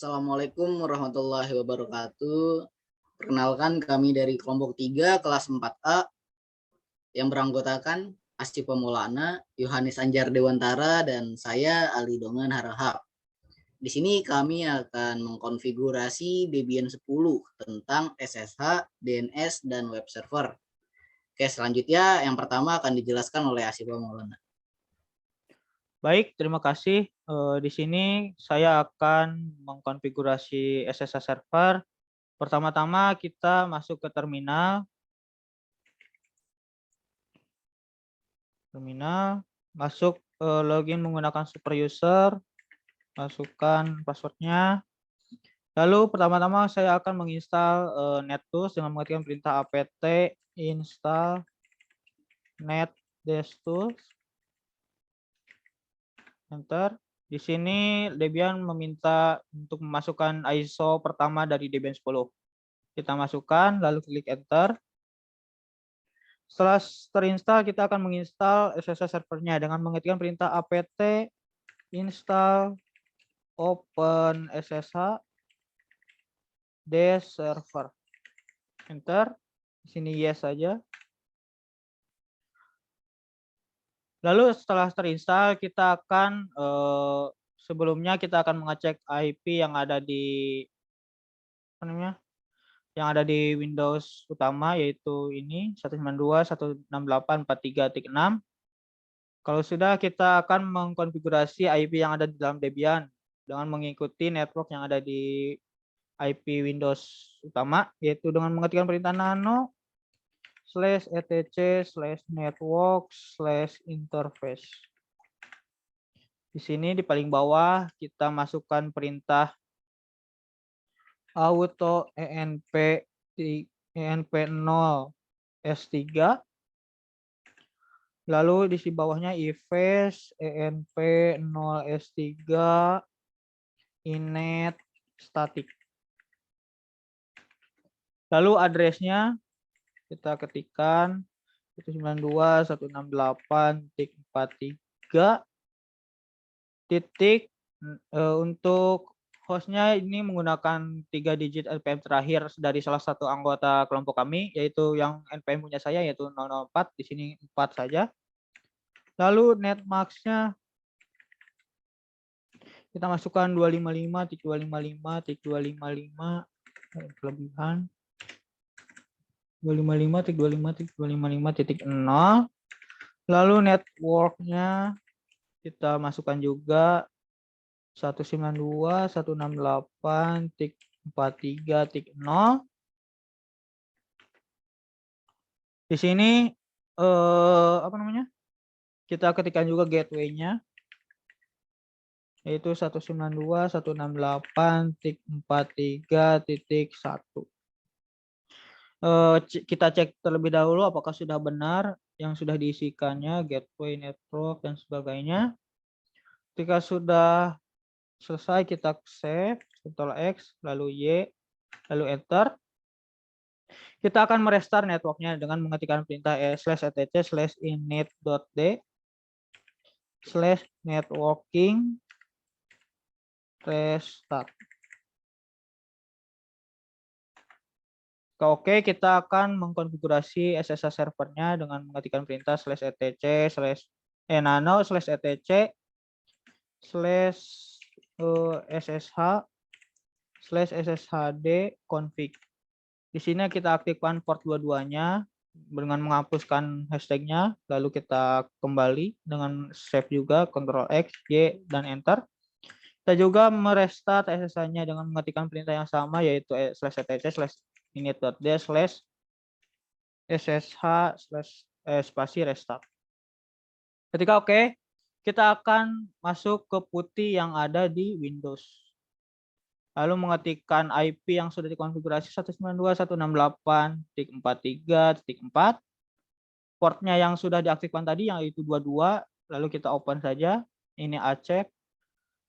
Assalamualaikum warahmatullahi wabarakatuh. Perkenalkan kami dari kelompok 3 kelas 4A yang beranggotakan Asci Pemulana, Yohanes Anjar Dewantara, dan saya Ali Dongan Harahap. Di sini kami akan mengkonfigurasi Debian 10 tentang SSH, DNS, dan web server. Oke, selanjutnya yang pertama akan dijelaskan oleh Asci Pemulana. Baik, terima kasih. Di sini saya akan mengkonfigurasi SSH server. Pertama-tama kita masuk ke terminal. Masuk login menggunakan super user, masukkan passwordnya. Lalu pertama-tama saya akan menginstal NetTools dengan mengetikkan perintah apt install netdesktools. Enter. Di sini Debian meminta untuk memasukkan ISO pertama dari Debian 10. Kita masukkan, lalu klik enter. Setelah terinstall, kita akan menginstal SSH servernya dengan mengetikkan perintah apt install open SSH dash server. Enter. Di sini yes saja. Lalu setelah terinstall, kita akan sebelumnya kita akan mengecek IP yang ada di Windows utama, yaitu ini 192.168.43.6. Kalau sudah, kita akan mengkonfigurasi IP yang ada di dalam Debian dengan mengikuti network yang ada di IP Windows utama, yaitu dengan mengetikkan perintah nano /etc/network/interface. Di sini di paling bawah kita masukkan perintah auto env 0 S3. Lalu di bawahnya ifs env 0 S3 init static. Lalu addressnya kita ketikkan 192.168.43. Untuk hostnya ini menggunakan 3 digit NPM terakhir dari salah satu anggota kelompok kami, yaitu yang NPM punya saya, yaitu 004. Di sini 4 saja. Lalu netmasknya kita masukkan 255.255.255 kelebihan 255.255.255.0. Lalu networknya kita masukkan juga 192.168.43.0. Di sini kita ketikkan juga gateway-nya, yaitu 192.168.43.1. Kita cek terlebih dahulu apakah sudah benar yang sudah diisikannya, gateway, network, dan sebagainya. Ketika sudah selesai, kita save, Ctrl X, lalu Y, lalu enter. Kita akan merestart networknya dengan mengetikkan perintah /etc/init.d/networking restart. Oke, kita akan mengkonfigurasi SSH servernya dengan mengetikkan perintah /etc/nano/etc/ssh/sshd config. Di sini kita aktifkan port 22-nya dengan menghapuskan hashtagnya, lalu kita kembali dengan save juga, Ctrl X, Y, dan enter. Kita juga merestart SSH-nya dengan mengetikkan perintah yang sama, yaitu /etc/init.d/ssh/restart. Ketika oke, kita akan masuk ke putih yang ada di Windows. Lalu mengetikkan IP yang sudah dikonfigurasi 192.168.43.4. Portnya yang sudah diaktifkan tadi yaitu 22, lalu kita open saja. Ini acek.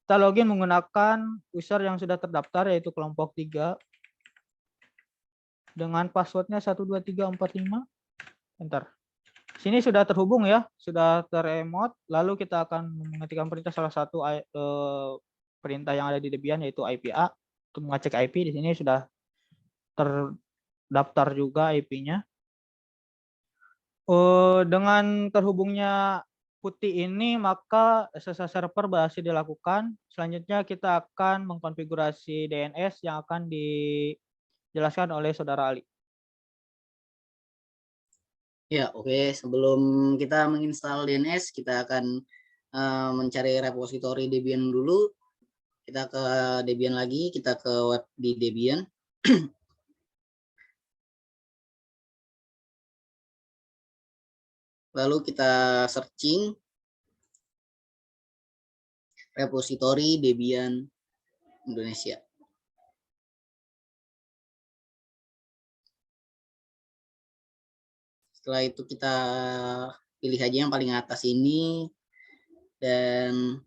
Kita login menggunakan user yang sudah terdaftar, yaitu kelompok 3. Dengan passwordnya 12345. Enter. Sini sudah terhubung ya, sudah terremote. Lalu kita akan mengetikkan perintah salah satu perintah yang ada di Debian, yaitu IPA. untuk mengecek IP. Di sini sudah terdaftar juga IP-nya. Dengan terhubungnya putih ini, maka SSH server berhasil dilakukan. Selanjutnya kita akan mengkonfigurasi DNS yang akan dijelaskan oleh Saudara Ali. Ya, oke. Sebelum kita menginstal DNS, kita akan mencari repositori Debian dulu. Kita ke Debian lagi, kita ke web di Debian. Lalu kita searching repositori Debian Indonesia. Setelah itu kita pilih aja yang paling atas ini dan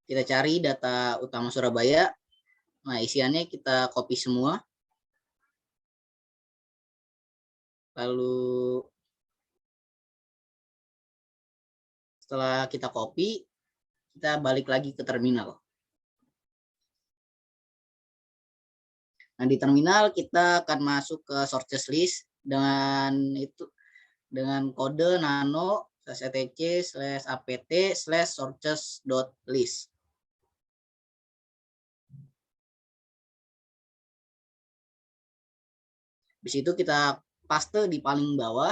kita cari data utama Surabaya. Nah, isiannya kita copy semua. Lalu setelah kita copy, kita balik lagi ke terminal. Nah, di terminal kita akan masuk ke sources list dengan kode nano /etc/apt/sources.list. Di situ kita paste di paling bawah.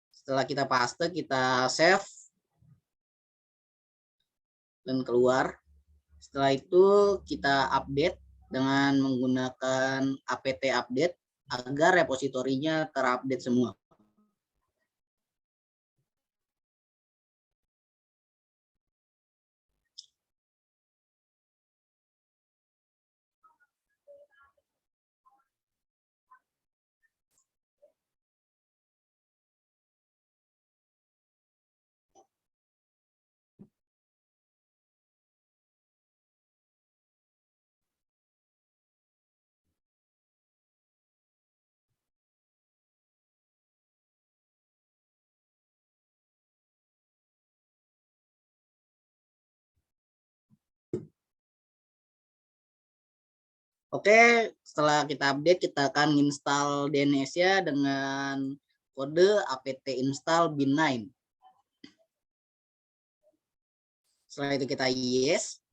Setelah kita paste, kita save dan keluar. Setelah itu kita update dengan menggunakan apt update agar repositorinya terupdate semua. Oke, setelah kita update, kita akan install DNS-nya dengan kode apt install bin9. Setelah itu kita yes.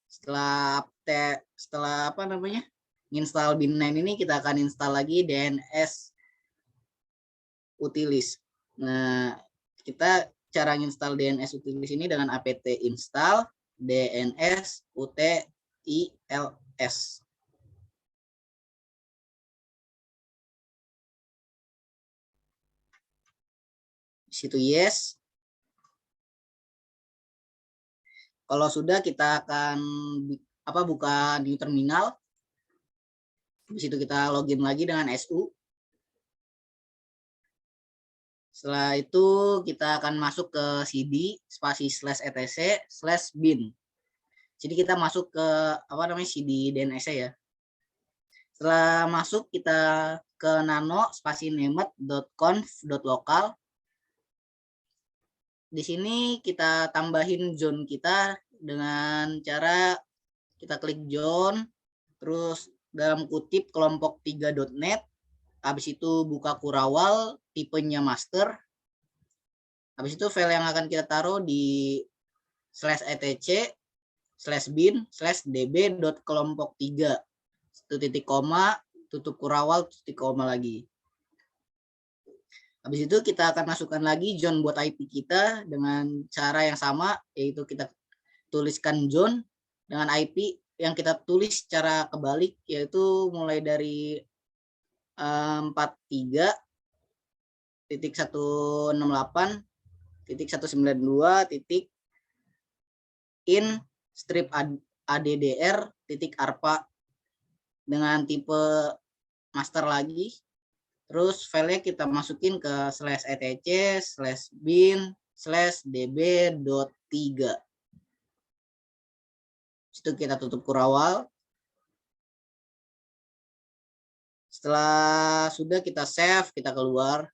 Setelah install bin9 ini, kita akan install lagi DNS utilis. Nah, kita cara install DNS utilis ini dengan apt install DNS utils. Di situ yes. Kalau sudah, kita akan buka new terminal. Di situ kita login lagi dengan SU. Setelah itu kita akan masuk ke cd /etc/bin. Jadi kita masuk ke cd DNS ya. Setelah masuk, kita ke nano named.conf.local. Di sini kita tambahin zone kita dengan cara kita klik zone, terus dalam kutip kelompok 3.net, habis itu buka kurawal, tipenya master. Habis itu file yang akan kita taruh di /etc/bin/db.kelompok3. Itu titik koma, tutup kurawal, titik koma lagi. Habis itu kita akan masukkan lagi zone buat IP kita dengan cara yang sama, yaitu kita tuliskan zone dengan IP yang kita tulis secara kebalik, yaitu mulai dari 43.168.192.in strip addr.arpa dengan tipe master lagi. Terus filenya kita masukin ke /etc/bin/db.3. Itu kita tutup kurawal. Setelah sudah kita save, kita keluar.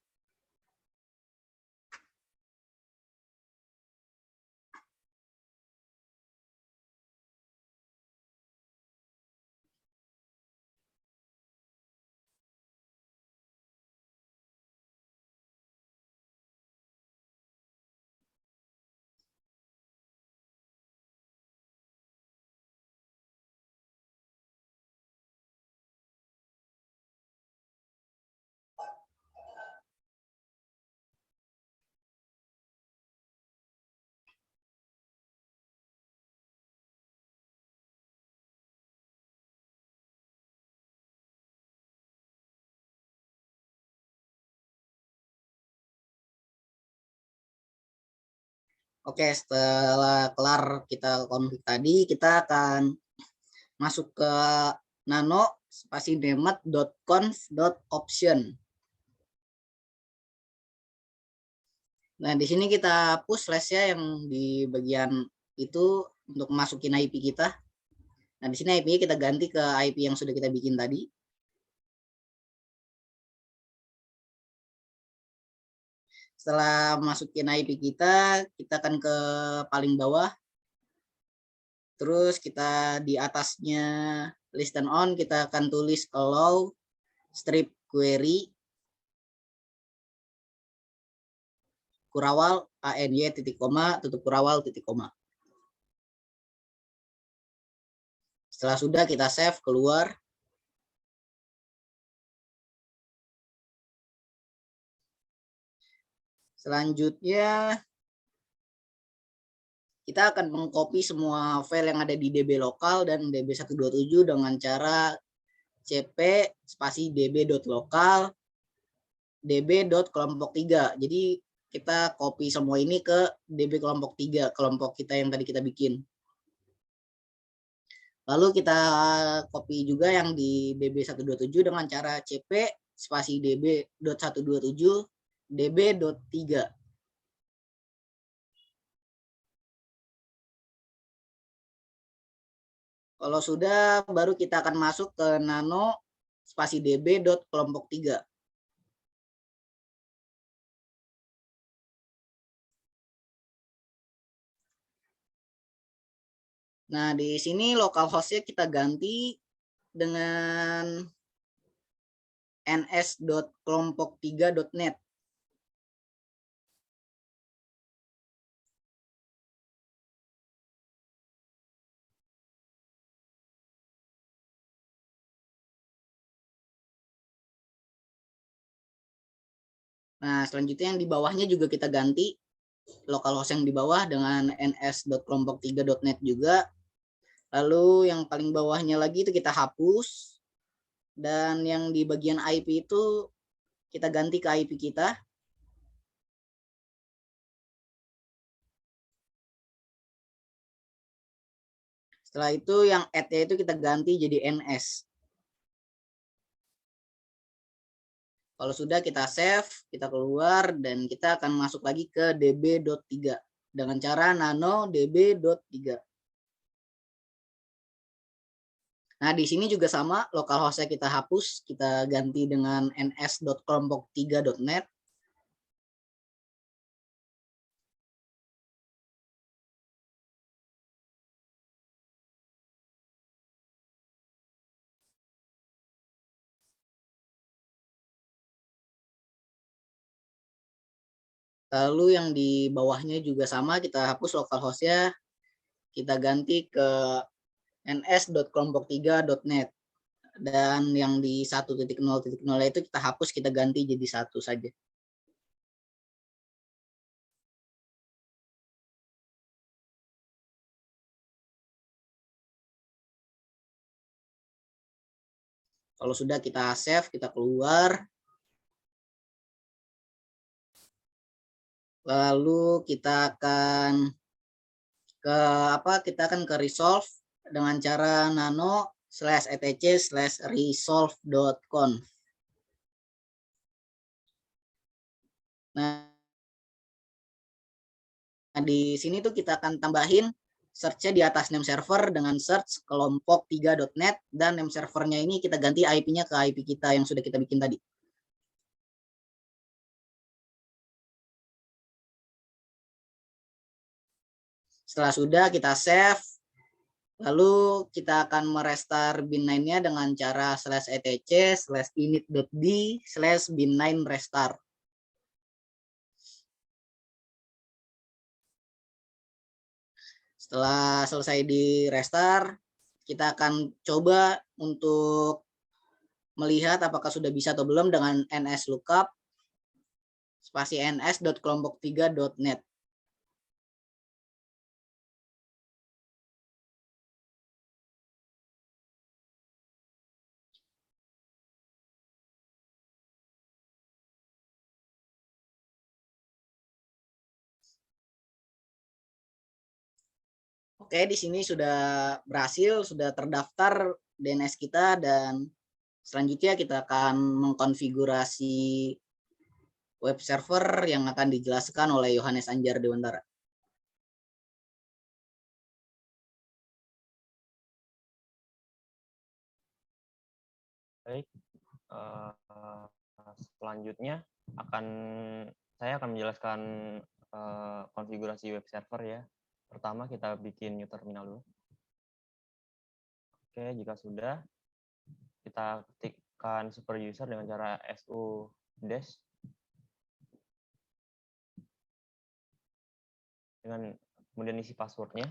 Oke, setelah kelar kita config tadi, kita akan masuk ke nano spasi daemon.conf.option. Nah, di sini kita push slash ya yang di bagian itu untuk masukin IP kita. Nah, di sini IP kita ganti ke IP yang sudah kita bikin tadi. Setelah masukin IP kita akan ke paling bawah. Terus kita di atasnya list and on, kita akan tulis allow strip query kurawal ANY titik koma tutup kurawal titik koma. Setelah sudah kita save, keluar. Selanjutnya kita akan mengcopy semua file yang ada di DB lokal dan DB127 dengan cara cp spasi db.lokal db.kelompok 3. Jadi kita copy semua ini ke db kelompok 3, kelompok kita yang tadi kita bikin. Lalu kita copy juga yang di db127 dengan cara cp spasi db.127 db.3. Kalau sudah, baru kita akan masuk ke nano spasi db.kelompok 3. Nah, di sini localhost-nya kita ganti dengan ns.kelompok3.net. Nah, selanjutnya yang di bawahnya juga kita ganti localhost yang di bawah dengan ns.kelompok3.net juga. Lalu yang paling bawahnya lagi itu kita hapus. Dan yang di bagian IP itu kita ganti ke IP kita. Setelah itu yang add-nya itu kita ganti jadi ns. Kalau sudah kita save, kita keluar dan kita akan masuk lagi ke db.3 dengan cara nano db.3. Nah, di sini juga sama, localhost-nya kita hapus, kita ganti dengan ns.kelompok3.net. Lalu yang di bawahnya juga sama, kita hapus localhost-nya, kita ganti ke ns.kelompok3.net. Dan yang di 1.0.0 itu kita hapus, kita ganti jadi 1 saja. Kalau sudah kita save, kita keluar. Lalu kita akan ke resolve dengan cara nano /etc/resolve.conf. Nah, di sini tuh kita akan tambahin search-nya di atas name server dengan search kelompok3.net, dan name servernya ini kita ganti IP-nya ke IP kita yang sudah kita bikin tadi. Setelah sudah kita save, lalu kita akan merestart bin9-nya dengan cara /etc/init.d/bin9 restart. Setelah selesai di restart, kita akan coba untuk melihat apakah sudah bisa atau belum dengan ns lookup spasi ns.kelompok3.net. Oke, di sini sudah berhasil, sudah terdaftar DNS kita, dan selanjutnya kita akan mengkonfigurasi web server yang akan dijelaskan oleh Yohanes Anjar Dewantara. Baik, selanjutnya saya akan menjelaskan konfigurasi web server ya. Pertama kita bikin new terminal dulu. Oke, jika sudah, kita ketikkan super user dengan cara su dash dengan kemudian isi passwordnya.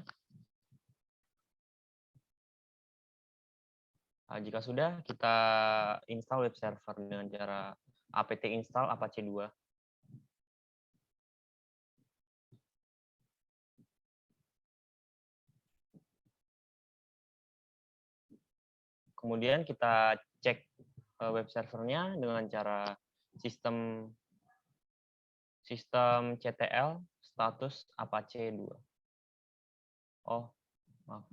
Nah, jika sudah, kita install web server dengan cara apt install apache 2. Kemudian kita cek web servernya dengan cara sistem ctl status apache 2. Oh, maaf.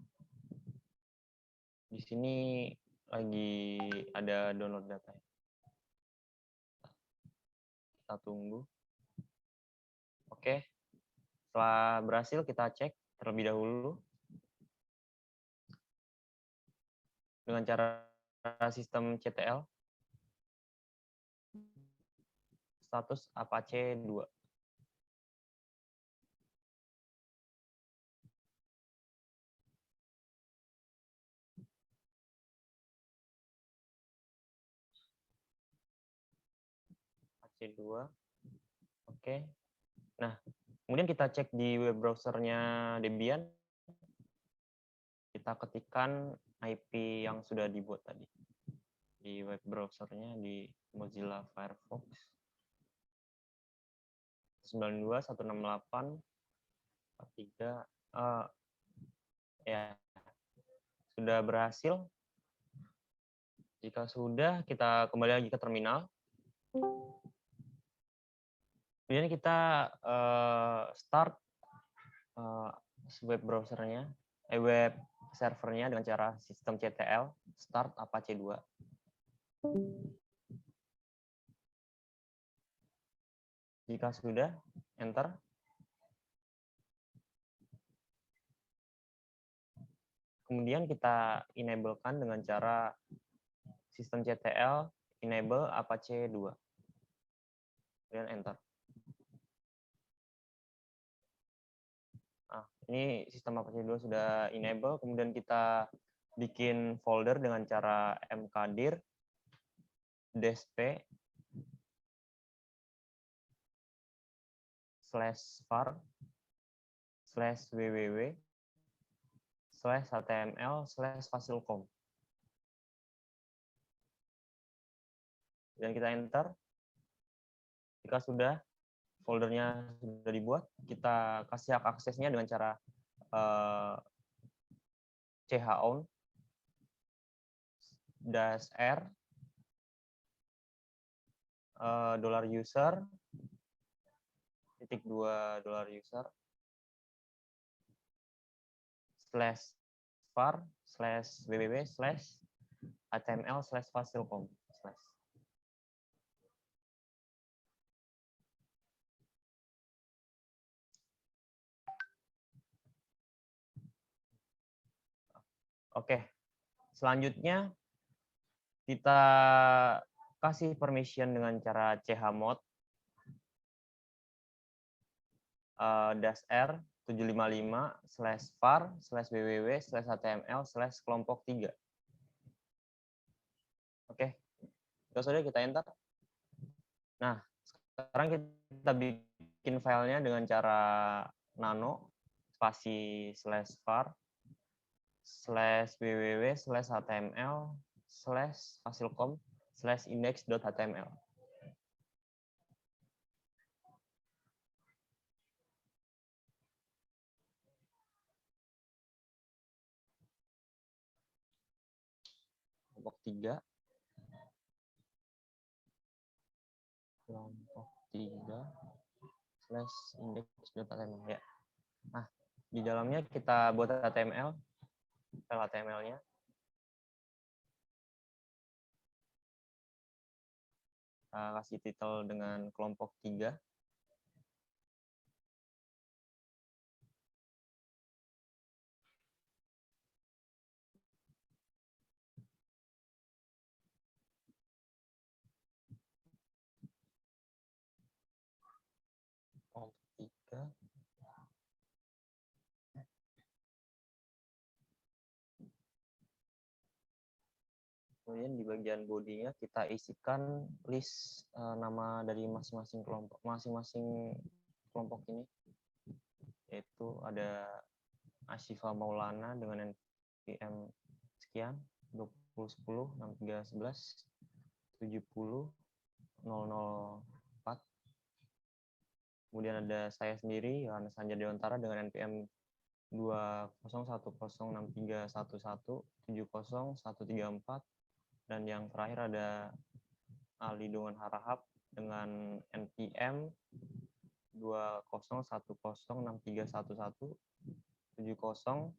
Di sini lagi ada download data. Kita tunggu. Oke. Setelah berhasil, kita cek terlebih dahulu dengan cara sistem ctl status apache 2. apache 2. Oke. Nah, kemudian kita cek di web browsernya Debian. Kita ketikkan IP yang sudah dibuat tadi di web browsernya di Mozilla Firefox 92.168.43. Ya, sudah berhasil. Jika sudah, kita kembali lagi ke terminal. Kemudian kita start web browsernya, web servernya dengan cara sistem ctl start apache 2. Jika sudah, enter. Kemudian kita enablekan dengan cara sistem ctl enable apache 2. Kemudian enter. Nah, ini sistem apache 2 sudah enable. Kemudian kita bikin folder dengan cara mkdir -p /var/www/html/fasilcom. Dan kita enter. Jika sudah, foldernya sudah dibuat, kita kasih hak aksesnya dengan cara chown -r $user $user /var/www/html/fasilcom. Oke, selanjutnya kita kasih permission dengan cara chmod -r 755/var/www/html/kelompok 3. Oke, sudah kita enter. Nah, sekarang kita bikin filenya dengan cara nano spasi /var/www/html/fasilcom/index.html. Kelompok 3 /index.html ya. Nah, di dalamnya kita buat HTML, file HTML-nya. Kasih title dengan kelompok 3. Kelompok 3. Kemudian di bagian bodinya kita isikan list nama dari masing-masing kelompok ini, yaitu ada Asyifa Maulana dengan NPM sekian 2010 6311 70 004. Kemudian ada saya sendiri Yohanes Anjar Dewantara dengan NPM 20106311 70134, dan yang terakhir ada Ali Dongan Harahap dengan NPM 20106311 70045.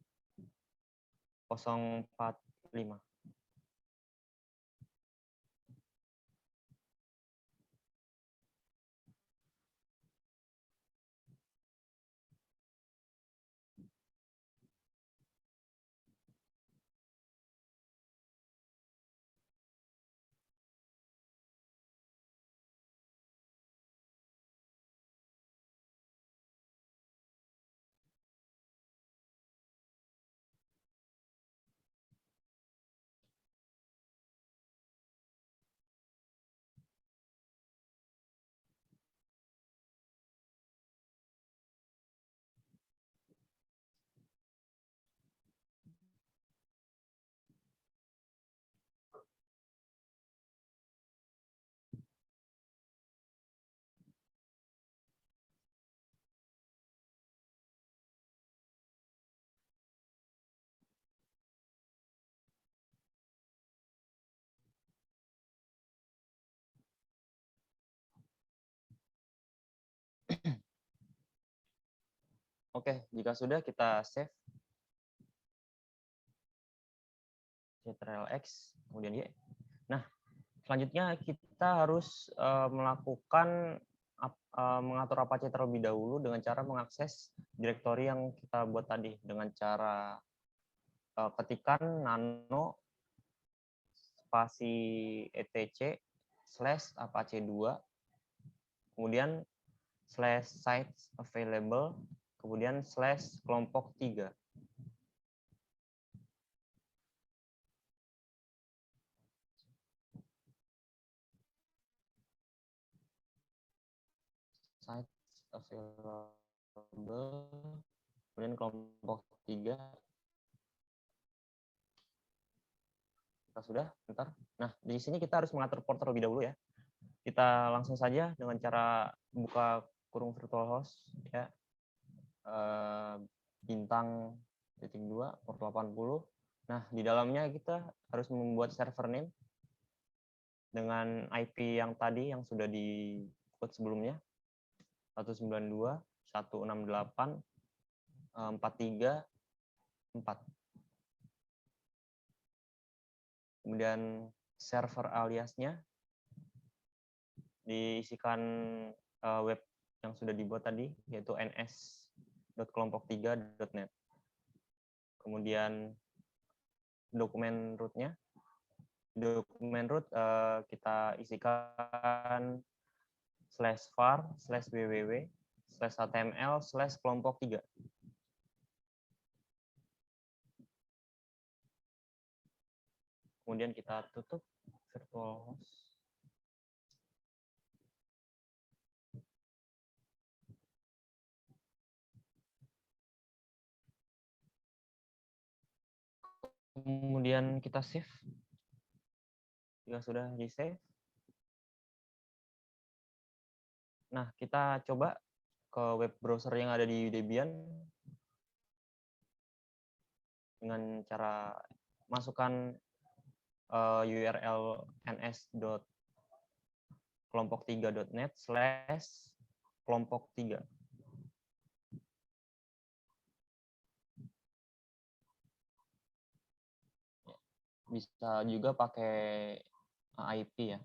Oke, jika sudah kita save Ctrl+X, kemudian Y. Nah, selanjutnya kita harus melakukan mengatur Apache terlebih dahulu dengan cara mengakses direktori yang kita buat tadi dengan cara ketikkan nano spasi etc /apache2, kemudian /sites available, kemudian /kelompok 3. Sites available, kemudian kelompok 3. Kita sudah, bentar. Nah, di sini kita harus mengatur port terlebih dahulu ya. Kita langsung saja dengan cara buka kurung virtual host ya. Bintang -2 port 80. Nah, di dalamnya kita harus membuat server name dengan IP yang tadi yang sudah dibuat sebelumnya, 192.168.434. Kemudian server aliasnya diisikan web yang sudah dibuat tadi, yaitu ns.kelompok3.net. Kemudian dokumen rootnya. Dokumen root kita isikan /var/www/html/kelompok 3. Kemudian kita tutup virtual host. Kemudian kita save. Jika sudah di save. Nah, kita coba ke web browser yang ada di Debian dengan cara masukkan URL ns.kelompok3.net/kelompok3. Bisa juga pakai IP ya.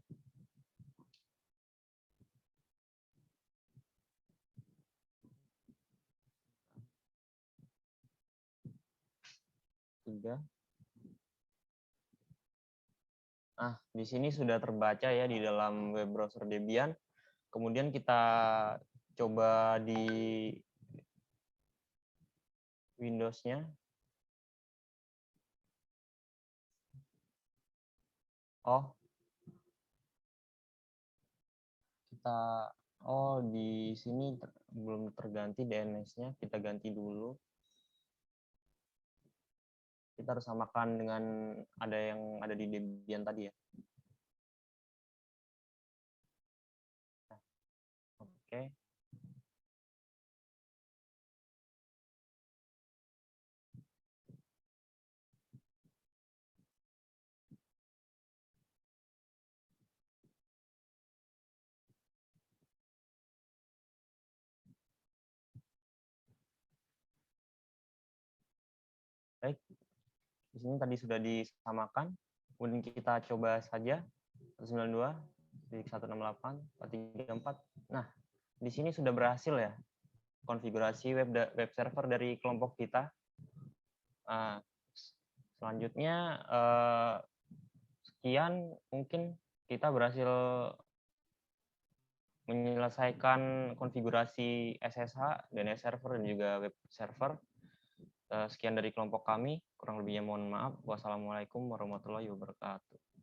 Nah, di sini sudah terbaca ya di dalam web browser Debian. Kemudian kita coba di Windows-nya. Di sini belum terganti DNS-nya, kita ganti dulu. Kita harus samakan dengan yang ada di Debian tadi ya. Oke. Baik, di sini tadi sudah disamakan. Kemudian kita coba saja 192.168.434. Nah, di sini sudah berhasil ya konfigurasi web server dari kelompok kita. Selanjutnya sekian, mungkin kita berhasil menyelesaikan konfigurasi SSH, DNS server, dan juga web server. Sekian dari kelompok kami, kurang lebihnya mohon maaf. Wassalamualaikum warahmatullahi wabarakatuh.